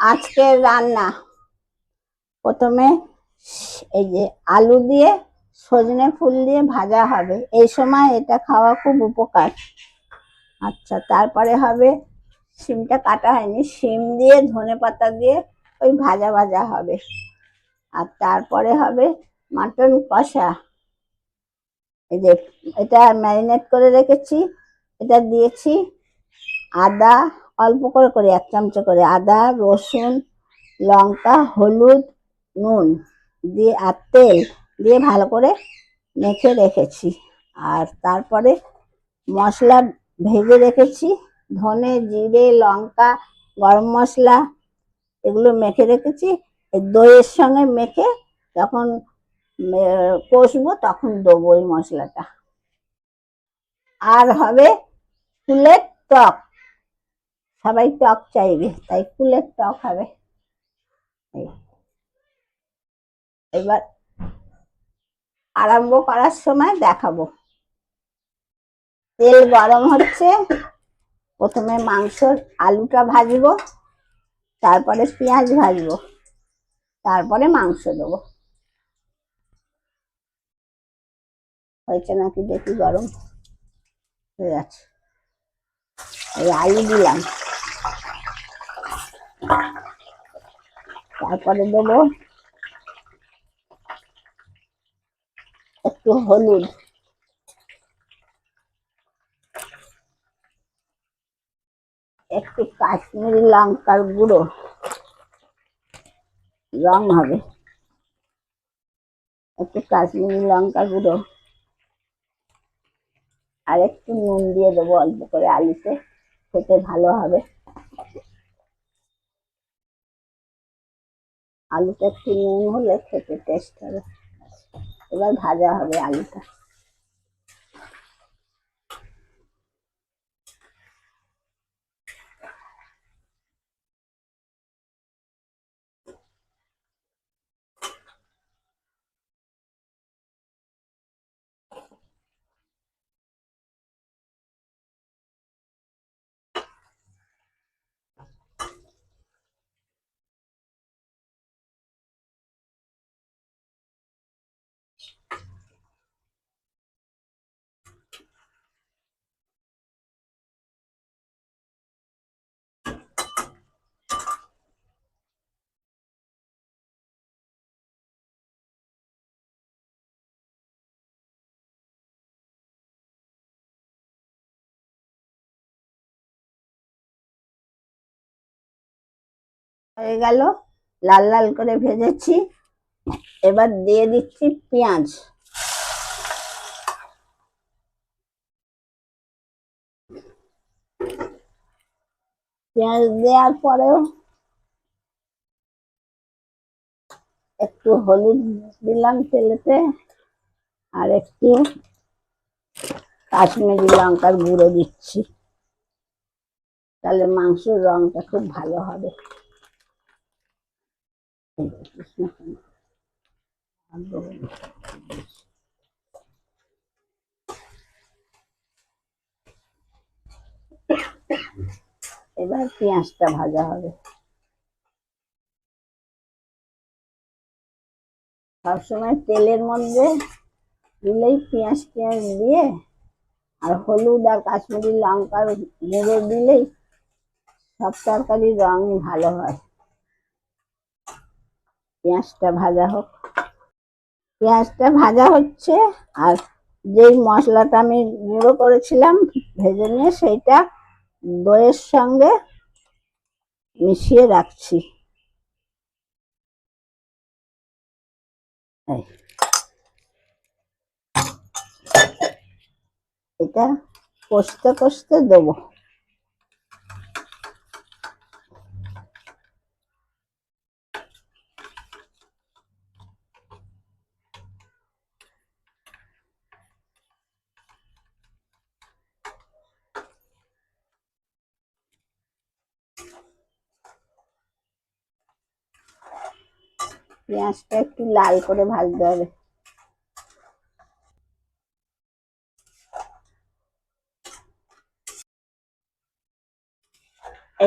আজকের রান্না প্রথমে এই যে আলু দিয়ে সজনে ফুল দিয়ে ভাজা হবে, এই সময় এটা খাওয়া খুব উপকার। আচ্ছা, তারপরে হবে শিমটা কাটা হয়নি, শিম দিয়ে ধনেপাতা দিয়ে ওই ভাজা ভাজা হবে। আর তারপরে হবে মাটন কষা। এই যে এটা ম্যারিনেট করে রেখেছি, এটা দিয়েছি আদা, অল্প করে করে 1 চামচ করে আদা, রসুন, লঙ্কা, হলুদ, নুন দিয়ে আর তেল দিয়ে ভালো করে মেখে রেখেছি। আর তারপরে মশলা ভেজে রেখেছি, ধনে, জিরে, লঙ্কা, গরম মশলা এগুলো মেখে রেখেছি। এই দইয়ের সঙ্গে মেখে যখন কষবো তখন দেবো ওই মশলাটা। আর হবে ফুলের টক, সবাই টক চাইবে তাই ফুলের টক হবে। এবার আরম্ভ করার সময় দেখাবো। তেল গরম হচ্ছে, প্রথমে মাংসর আলুটা ভাজবো, তারপরে পেঁয়াজ ভাজবো, তারপরে মাংস দেবো। হয়েছে নাকি দেখি, গরম হয়ে আছে। এই আলু দিলাম, তারপরে দেবো একটু হলুদ, একটু কাশ্মীরি লঙ্কার গুঁড়ো, রং হবে, একটু কাশ্মীরি লঙ্কা গুঁড়ো, আর একটু নুন দিয়ে দেবো অল্প করে, আলুতে খেতে ভালো হবে। আলুটা একটু নুন হলে খেতে টেস্ট হবে। এবার ভাজা হবে আলুটা। হয়ে গেল, লাল লাল করে ভেজেছি। এবার দিয়ে দিচ্ছি পেঁয়াজ। পেঁয়াজ দেওয়ার পরেও একটু হলুদ দিলাম তেলেতে, আর একটু কাশ্মীরি লঙ্কার গুঁড়ো দিচ্ছি, তাহলে মাংসের রংটা খুব ভালো হবে। এবার পেঁয়াজটা ভাজা হবে। সবসময় তেলের মধ্যে দিলেই পেঁয়াজ টিয়াজ দিয়ে আর হলুদ আর কাশ্মীরি লঙ্কার গুঁড়ো দিলেই সব তরকারির রং ভালো হয়। পেঁয়াজটা ভাজা হোক। পেঁয়াজটা ভাজা হচ্ছে, আর যেই মশলাটা আমি গুঁড়ো করেছিলাম ভেজে নিয়ে সেইটা দইয়ের সঙ্গে মিশিয়ে রাখছি। এটা কষতে কষতে দেবো। পেঁয়াজটা একটু লাল করে ভাজতে হবে।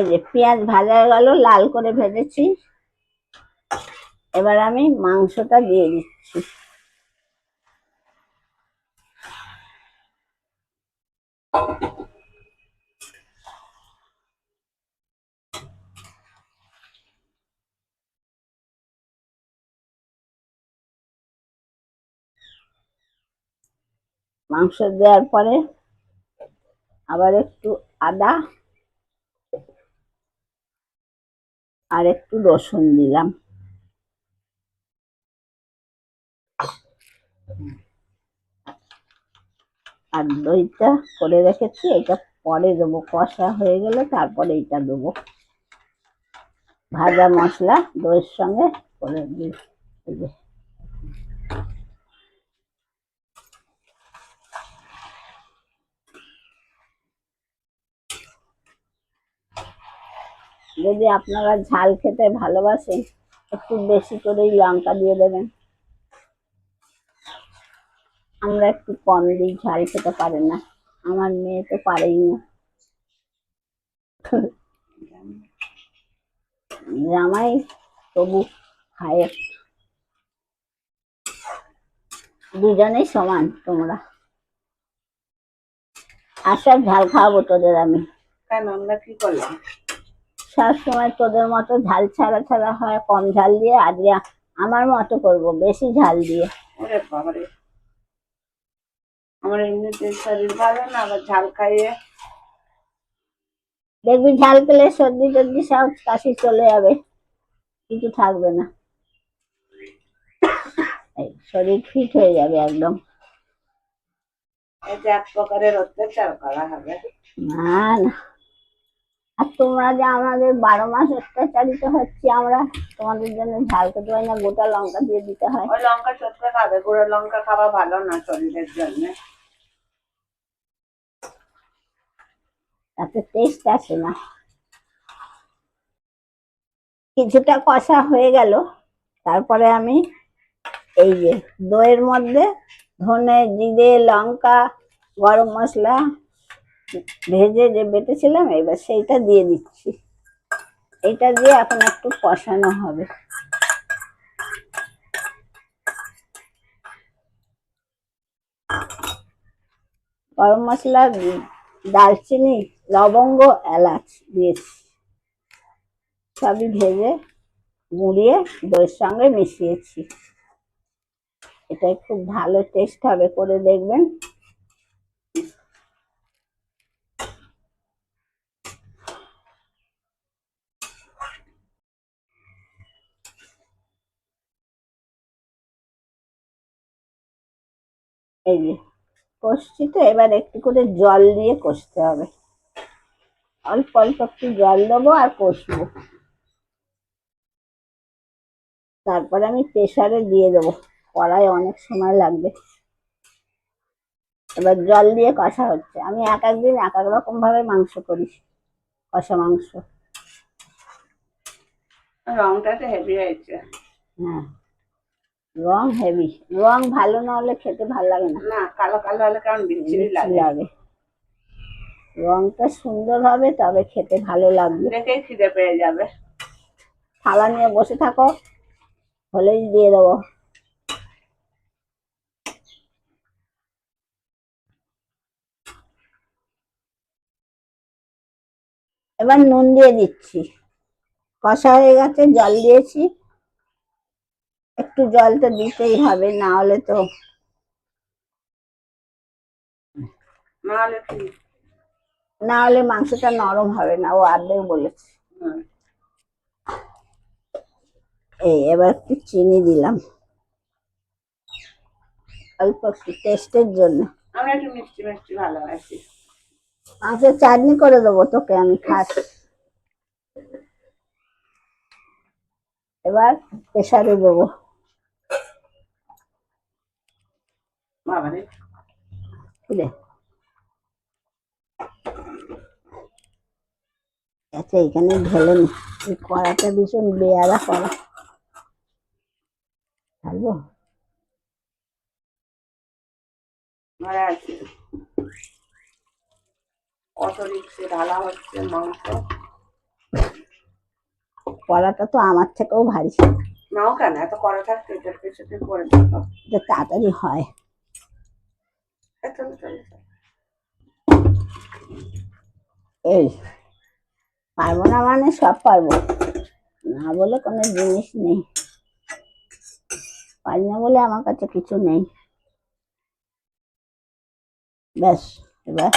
এই যে পেঁয়াজ ভাজা হয়ে গেল, লাল করে ভেজেছি। এবার আমি মাংসটা দিয়ে দিচ্ছি। মাংস দেওয়ার পরে আবার একটু আদা আর একটু রসুন দিলাম। আর দইটা করে রেখেছি, এটা পরে দেবো, কষা হয়ে গেলে তারপরে এটা দেবো। ভাজা মশলা দইয়ের সঙ্গে করে দিই। যদি আপনারা ঝাল খেতে ভালোবাসেন, একটু বেশি করেই লঙ্কা দিয়ে দেবেন। আমরা একটু কম দিই, ঝাল খেতে পারে না। আমার মেয়ে তো পারেই না। জামাই তবু খায়। দুজনেই সমান তোমরা। আর সব ঝাল খাওয়াবো তোদের আমি। কেন আমরা কি করলাম? সবসময় তোদের মতো ঝাল ছাড়া ছাড়া হয়, কম ঝাল দিয়ে। আজকে আমার মতো করব, বেশি ঝাল দিয়ে। ওরে বাবারে, আমার এমনিতে শরীর ভালো না, আবার ঝাল খাইয়ে। দেখবি ঝাল পেলে সর্দি টর্দি সব কাশি চলে যাবে, কিছু থাকবে না। শরীর ফিট হয়ে যাবে একদম। এতে এক প্রকারের অত্যাচার করা হবে। না না, আর তোমরা যে আমাদের 12 মাস অত্যাচারিত হচ্ছে, আমরা তোমাদের জন্য ঝাল খেতে পারি না, গোটা লঙ্কা দিয়ে দিতে হয়। ওই লঙ্কা চটকে খাবে, গুঁড়ো লঙ্কা খাওয়া ভালো না শরীরের জন্য। তাতে টেস্ট আসে না। কিছুটা কষা হয়ে গেল, তারপরে আমি এই যে দইয়ের মধ্যে ধনে জিরে লঙ্কা গরম মশলা ভেজে যে বেটেছিলাম, এবার সেইটা দিয়ে দিচ্ছি। এটা দিয়ে এখন একটু কষানো হবে। গরম মশলা, দারচিনি, লবঙ্গ, এলাচ দিয়েছি। সবই ভেজে গুঁড়িয়ে দইয়ের সঙ্গে মিশিয়েছি। এটাই খুব ভালো টেস্ট হবে, করে দেখবেন। এই যে কষছি তো, এবার একটু করে জল দিয়ে কষতে হবে। অল্প অল্প একটু জল দেবো আর কষবো। তারপরে আমি প্রেসারে দিয়ে দেবো, কড়াই অনেক সময় লাগবে। এবার জল দিয়ে কষা হচ্ছে। আমি এক একদিন এক এক রকম ভাবে মাংস করি, কষা মাংস। রংটা তো হেভি হয়েছে। হ্যাঁ, রং হেভি। রং ভালো না হলে খেতে ভালো লাগে না। না, কালো কালো হলে কেমন বিচ্ছিরি লাগে। রংটা সুন্দর হবে তবে খেতে ভালো লাগবে। দেখেই খিদে পেয়ে যাবে। থালা নিয়ে বসে থাকো, হলেই দিয়ে দেবো। এবার নুন দিয়ে দিচ্ছি। কষা হয়ে গেছে, জল দিয়েছি। একটু জল তো দিতেই হবে, না হলে তো না হলে মাংসটা নরম হবে না, ও আর্ধেক বলেছে। এই এবার একটু চিনি দিলাম, অল্প একটু টেস্টের জন্য। আমরা একটু মিষ্টি মিষ্টি ভালোবাসি। মাংসের চাটনি করে দেবো তোকে আমি, খাস। এবার প্রেসারে দেবো। বাবারে, আচ্ছা, এখানে ঢেলে নি। এই কড়াটা ভীষণ বেয়ারা কড়া, ঢালবো। কত রিক্সে ঢালা হচ্ছে মাংস। কড়াটা তো আমার থেকেও ভারী, নাও কেন এত করা থাকতে এটার পেছনে করে দেখো। এটা তাড়াতাড়ি হয়। চলো চলো চলো। এই পারবো না মানে সব পারবো, না বলে কোনো জিনিস নেই, পারি না বলে আমার কাছে কিছু নেই। ব্যাস, এবার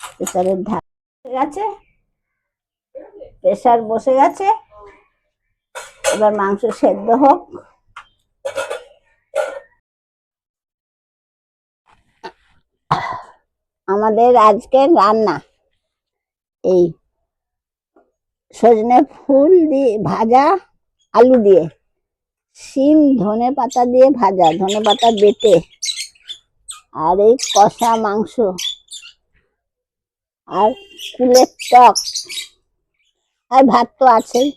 প্রেসারের ঢাক বসে গেছে, প্রেসার বসে গেছে, এবার মাংস সেদ্ধ হোক। আমাদের আজকের রান্না এই সজনে ফুল দিয়ে ভাজা, আলু দিয়ে, শিম ধনে পাতা দিয়ে ভাজা, ধনে পাতা বেটে, আর এই কষা মাংস, আর কুলের টক, আর ভাত তো আছেই।